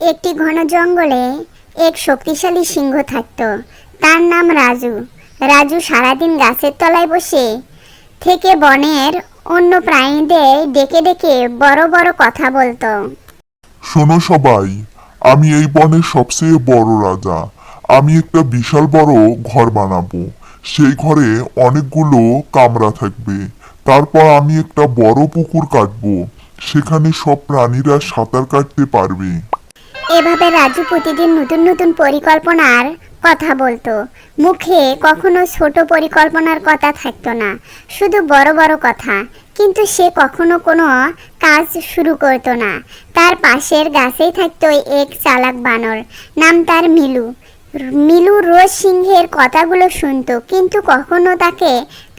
একটি ঘন জঙ্গলে এক শক্তিশালী সিংহ থাকত। তার নাম রাজু। রাজু সারাদিন গাছের তলায় বসে থেকে বনের অন্য প্রাণীদের ডেকে ডেকে বড় বড় কথা বলতো। শোনো সবাই, আমি এই বনের সবচেয়ে বড় রাজা। আমি একটা বিশাল বড় ঘর বানাবো। সেই ঘরে অনেকগুলো কামরা থাকবে। তারপর আমি একটা বড় পুকুর কাটবো। সেখানে সব প্রাণীরা সাঁতার কাটতে পারবে। এভাবে রাজু প্রতিদিন নতুন নতুন পরিকল্পনার কথা বলতো। মুখে কখনো ছোট পরিকল্পনার কথা থাকতো না, শুধু বড় বড় কথা। কিন্তু সে কখনো কোনো কাজ শুরু করতো না। তার পাশের গাছেই থাকতো এক চালাক বানর, নাম তার মিলু। মিলু রোজ সিংহের কথাগুলো শুনতো, কিন্তু কখনো তাকে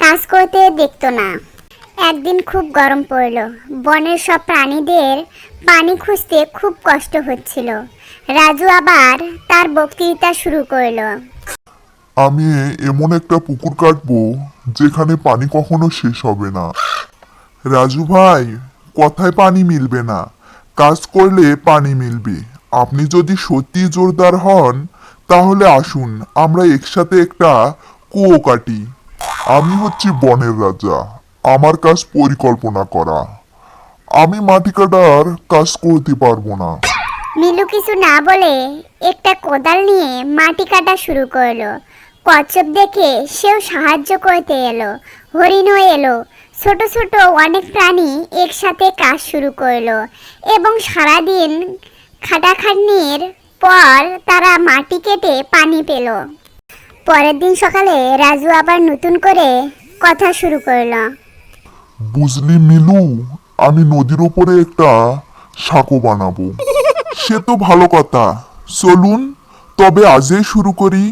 কাজ করতে দেখতো না। একদিন খুব গরম পড়ল। বনের সব প্রাণীদের পানি খুঁজতে খুব কষ্ট হচ্ছিল। রাজু আবার তার বক্তৃতা শুরু করলো। আমি এমন একটা পুকুর কাটবো যেখানে পানি কখনো শেষ হবে না। রাজু ভাই, কথায় পানি মিলবে না, কাজ করলে পানি মিলবে। আপনি যদি সত্যি জোরদার হন তাহলে আসুন আমরা একসাথে একটা কুয়ো কাটি। আমি হচ্ছি বনের রাজা, আমার কাজ পরিকল্পনা করা। আমি মাটি কাটার কাজ করতে পারবো না। মিলু কিছু না বলে একটা কোদাল নিয়ে মাটি কাটা শুরু করলো। কচ্ছপ দেখে সেও সাহায্য করতে এলো। হরিণও এলো। ছোট ছোট অনেক প্রাণী একসাথে কাজ শুরু করলো এবং সারাদিন খাটাখাটনির পর তারা মাটি কেটে পানি পেল। পরের দিন সকালে রাজু আবার নতুন করে কথা শুরু করলো। বুঝলি মিলু, আমি নদীর উপরে একটা সাঁকো বানাবো। সে তো ভালো কথা, চলুন তবে আজই শুরু করি।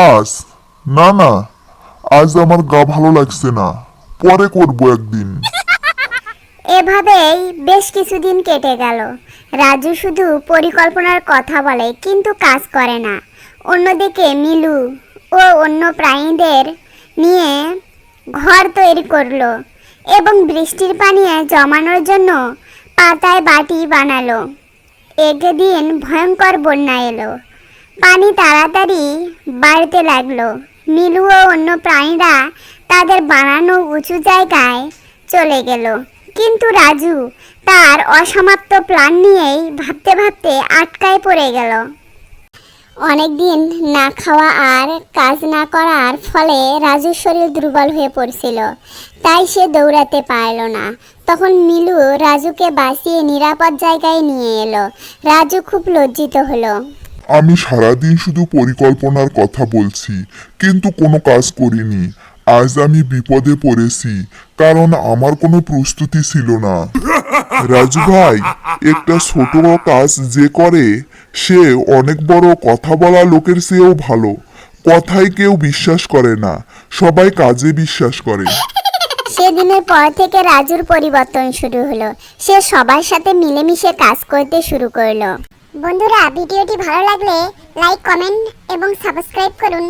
আজ না না, আজ আমার গা ভালো লাগছে না, পরে করবো একদিন। এভাবেই বেশ কিছুদিন কেটে গেল। রাজু শুধু পরিকল্পনার কথা বলে কিন্তু কাজ করে না। অন্যদিকে মিলু ও অন্য প্রাণীদের নিয়ে ঘর তৈরি করলো এবং বৃষ্টির পানি জমানোর জন্য পাতায় বাটি বানালো। একদিন ভয়ঙ্কর বন্যা এলো। পানি তাড়াতাড়ি বাড়তে লাগলো। মিলু ও অন্য প্রাণীরা তাদের বানানো উঁচু জায়গায় চলে গেল, কিন্তু রাজু তার অসমাপ্ত প্ল্যান নিয়েই ভাবতে ভাবতে আটকায় পড়ে গেল। অনেকদিন না খাওয়া আর কাজ না করার ফলে রাজুর শরীর দুর্বল হয়ে পড়ছিল, তাই সে দৌড়াতে পারল না। তখন মিলু রাজুকে বাঁচিয়ে নিরাপদ জায়গায় নিয়ে এলো। রাজু খুব লজ্জিত হলো। আমি সারাদিন শুধু পরিকল্পনার কথা বলছি, কিন্তু কোনো কাজ করিনি। আজ আমি বিপদে পড়েছি, কারণ আমার কোনো প্রস্তুতি ছিল না। রাজু ভাই, একটা ছোট কাজ যে করে সে অনেক বড় কথা বলা লোকের চেয়েও ভালো। কথায় কেউ বিশ্বাস করে না, সবাই কাজে বিশ্বাস করে। সেদিনের পর থেকে রাজুর পরিবর্তন শুরু হলো। সে সবার সাথে মিলেমিশে কাজ করতে শুরু করলো। বন্ধুরা, ভিডিওটি ভালো লাগলে লাইক, কমেন্ট এবং সাবস্ক্রাইব করুন।